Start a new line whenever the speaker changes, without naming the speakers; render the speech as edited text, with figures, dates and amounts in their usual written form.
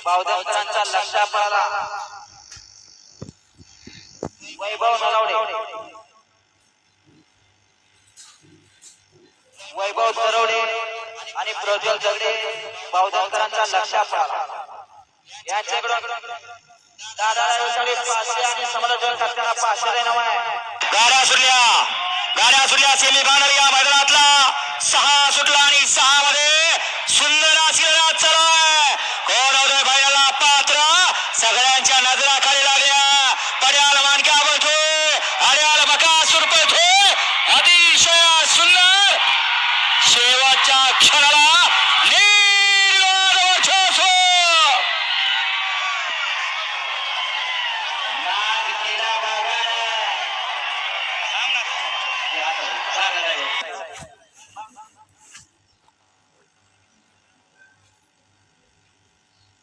बावधनकरांचा लक्षा पडला. वैभव नलावडे, वैभव तरवडे आणि प्रज्वल दगडे बावधनकरांचा लक्षा पडला. यांच्याकडून दादासाठी 500 आणि समोरच्या टक्क्याला 500 नाव आहे.
गाड्या सुटल्या सेमीफायनल या मैदानातला 6 सुटला आणि 6 मध्ये सुंदर अशी